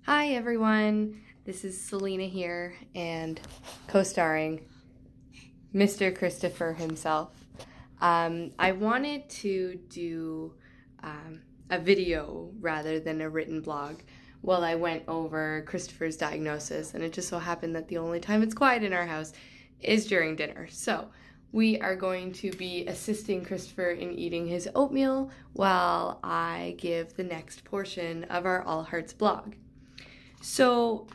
Hi everyone, this is Selena here and co-starring Mr. Christopher himself. I wanted to do a video rather than a written blog while I went over Christopher's diagnosis, and it just so happened that the only time it's quiet in our house is during dinner. So we are going to be assisting Christopher in eating his oatmeal while I give the next portion of our All Hearts blog. So,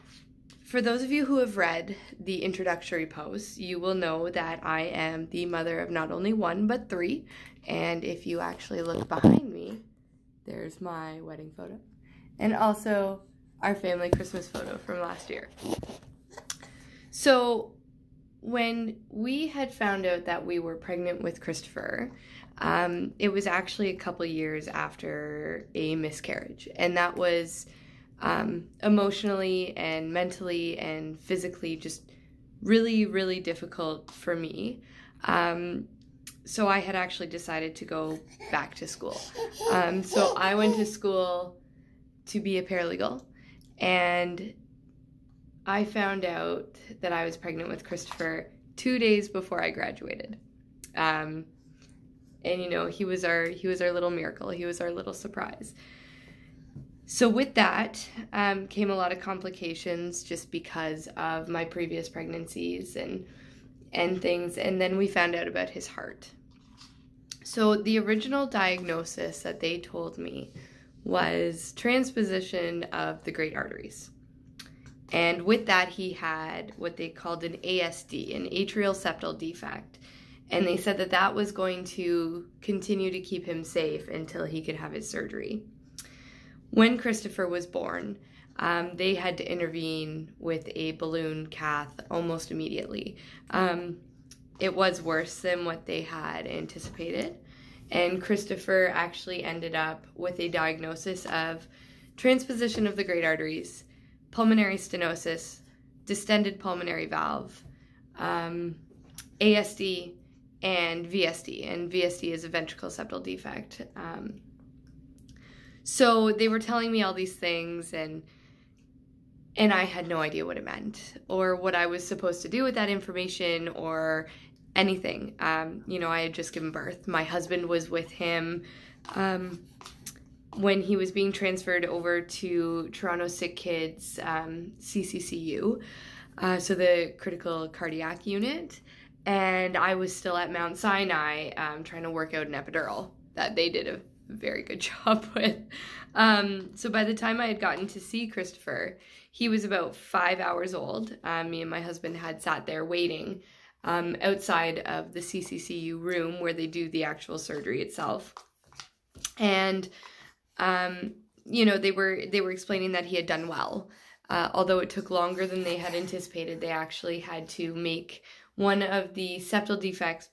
for those of you who have read the introductory posts, you will know that I am the mother of not only one, but three. And if you actually look behind me, there's my wedding photo. And also our family Christmas photo from last year. So, when we had found out that we were pregnant with Christopher, it was actually a couple years after a miscarriage. And that was emotionally and mentally and physically just really, really difficult for me. So I had actually decided to go back to school. So I went to school to be a paralegal, and I found out that I was pregnant with Christopher 2 days before I graduated. And you know, he was our little miracle. He was our little surprise. So with that came a lot of complications just because of my previous pregnancies and things. And then we found out about his heart. So the original diagnosis that they told me was transposition of the great arteries. And with that, he had what they called an ASD, an atrial septal defect. And they said that that was going to continue to keep him safe until he could have his surgery. When Christopher was born, they had to intervene with a balloon cath almost immediately. It was worse than what they had anticipated, and Christopher actually ended up with a diagnosis of transposition of the great arteries, pulmonary stenosis, distended pulmonary valve, ASD, and VSD. And VSD is a ventricle septal defect. So they were telling me all these things, and I had no idea what it meant or what I was supposed to do with that information or anything. You know, I had just given birth. My husband was with him when he was being transferred over to Toronto Sick Kids CCCU, so the critical cardiac unit, and I was still at Mount Sinai trying to work out an epidural that they did a very good job with. So by the time I had gotten to see Christopher, he was about 5 hours old. Me and my husband had sat there waiting outside of the CCCU room where they do the actual surgery itself. And you know, they were explaining that he had done well. Although it took longer than they had anticipated, they actually had to make one of the septal defects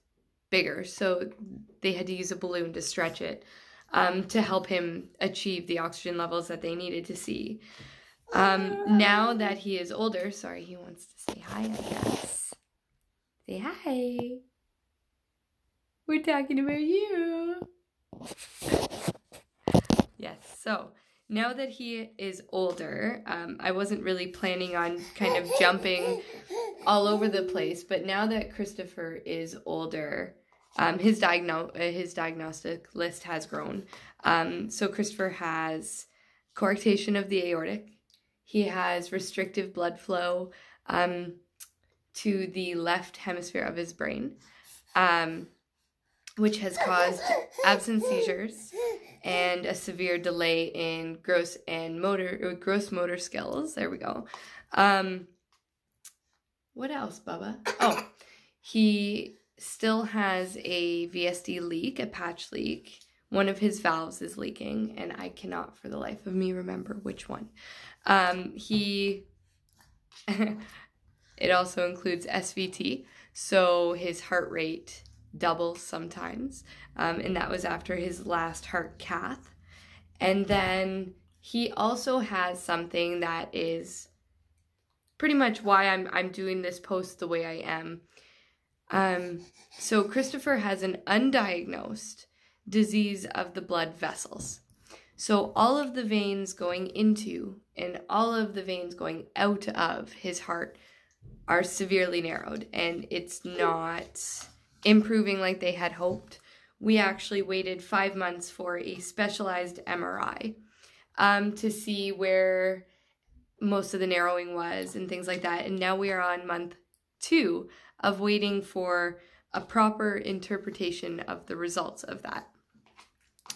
bigger. So they had to use a balloon to stretch it. To help him achieve the oxygen levels that they needed to see. Now that he is older, sorry, he wants to say hi, I guess. Say hi. We're talking about you. Yes, so now that he is older, I wasn't really planning on kind of jumping all over the place, but now that Christopher is older, his diagnostic list has grown. So Christopher has coarctation of the aortic. He has restrictive blood flow to the left hemisphere of his brain, which has caused absent seizures and a severe delay in gross motor skills. There we go. What else, Bubba? Oh, he still has a VSD leak, a patch leak. One of his valves is leaking, and I cannot for the life of me remember which one. It also includes SVT, so his heart rate doubles sometimes, and that was after his last heart cath. And then he also has something that is pretty much why I'm doing this post the way I am. So Christopher has an undiagnosed disease of the blood vessels. So all of the veins going into and all of the veins going out of his heart are severely narrowed, and it's not improving like they had hoped. We actually waited 5 months for a specialized MRI to see where most of the narrowing was and things like that. And now we are on month 2 of waiting for a proper interpretation of the results of that.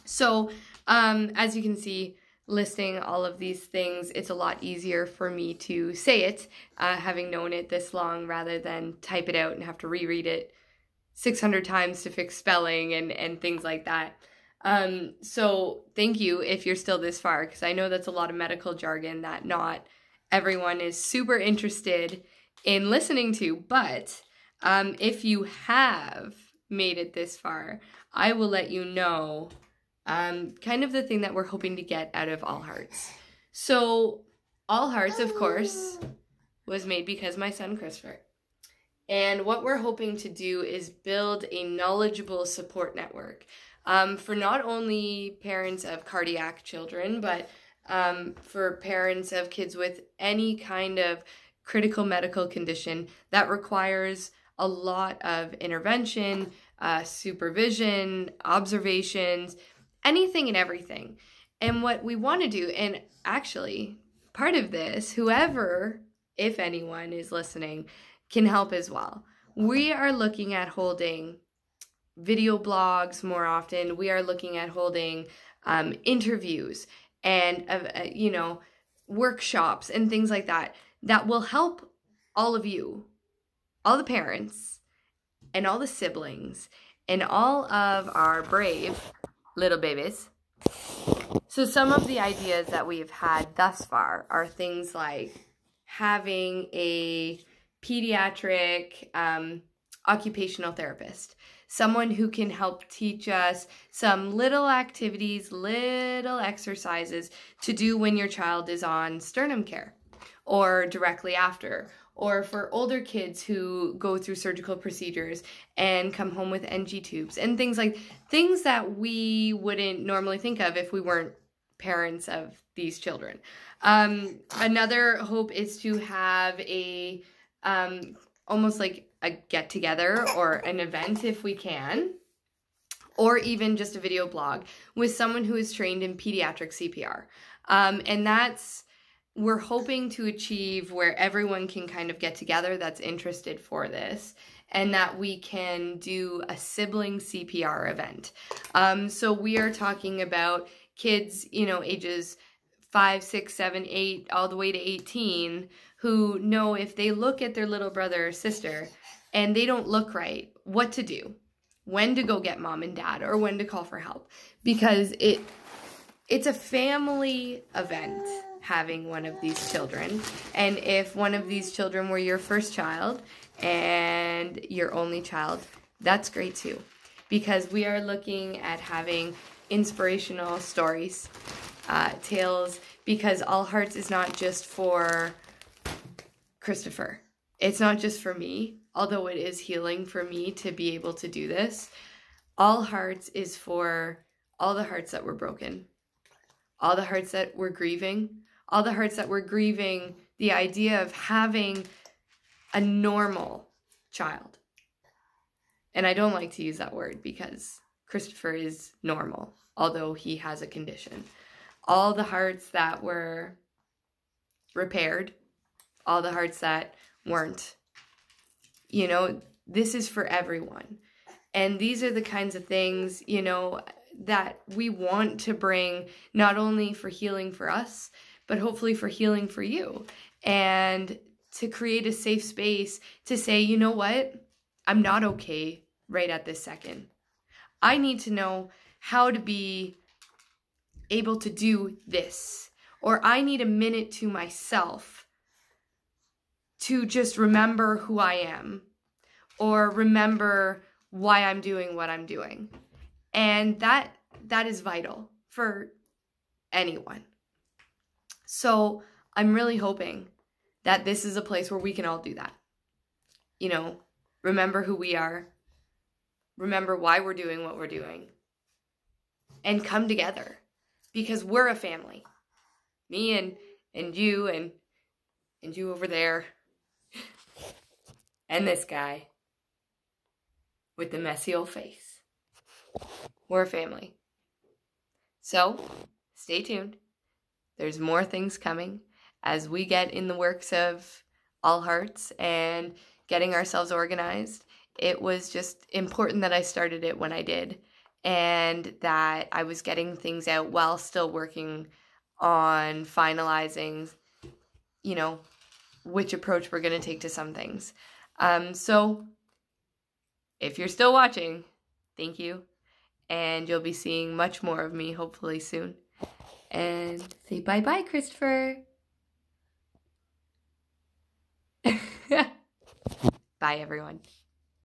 So as you can see, listing all of these things, it's a lot easier for me to say it, having known it this long, rather than type it out and have to reread it 600 times to fix spelling and things like that. So thank you if you're still this far, because I know that's a lot of medical jargon that not everyone is super interested in listening to. But if you have made it this far, I will let you know kind of the thing that we're hoping to get out of All Hearts. So All Hearts, of course, was made because my son Christopher. And what we're hoping to do is build a knowledgeable support network for not only parents of cardiac children, but for parents of kids with any kind of critical medical condition that requires a lot of intervention, supervision, observations, anything and everything. And what we want to do, and actually part of this, whoever, if anyone is listening, can help as well. We are looking at holding video blogs more often. We are looking at holding interviews and, workshops and things like that, that will help all of you, all the parents and all the siblings and all of our brave little babies. So some of the ideas that we've had thus far are things like having a pediatric occupational therapist, someone who can help teach us some little activities, little exercises to do when your child is on sternum care or directly after, or for older kids who go through surgical procedures and come home with NG tubes and things that we wouldn't normally think of if we weren't parents of these children. Another hope is to have a almost like a get together or an event if we can, or even just a video blog with someone who is trained in pediatric CPR. And we're hoping to achieve where everyone can kind of get together that's interested for this, and that we can do a sibling CPR event. So we are talking about kids, ages 5, 6, 7, 8, all the way to 18, who know if they look at their little brother or sister and they don't look right, what to do, when to go get mom and dad, or when to call for help. Because it's a family event having one of these children. And if one of these children were your first child and your only child, that's great too. Because we are looking at having inspirational stories, tales, because All Hearts is not just for Christopher. It's not just for me, although it is healing for me to be able to do this. All Hearts is for all the hearts that were broken, all the hearts that were grieving, all the hearts that were grieving the idea of having a normal child. And I don't like to use that word because Christopher is normal, although he has a condition. All the hearts that were repaired, all the hearts that weren't. This is for everyone. And these are the kinds of things, that we want to bring, not only for healing for us, but hopefully for healing for you. And to create a safe space to say, you know what? I'm not okay right at this second. I need to know how to be able to do this. Or I need a minute to myself to just remember who I am, or remember why I'm doing what I'm doing. And that is vital for anyone. So I'm really hoping that this is a place where we can all do that. Remember who we are, remember why we're doing what we're doing, and come together. because we're a family. Me and you and you over there and this guy with the messy old face. We're a family. So, stay tuned. There's more things coming as we get in the works of All Hearts and getting ourselves organized. It was just important that I started it when I did, and that I was getting things out while still working on finalizing, which approach we're going to take to some things. So if you're still watching, thank you. And you'll be seeing much more of me hopefully soon. And say bye-bye, Christopher. Bye, everyone.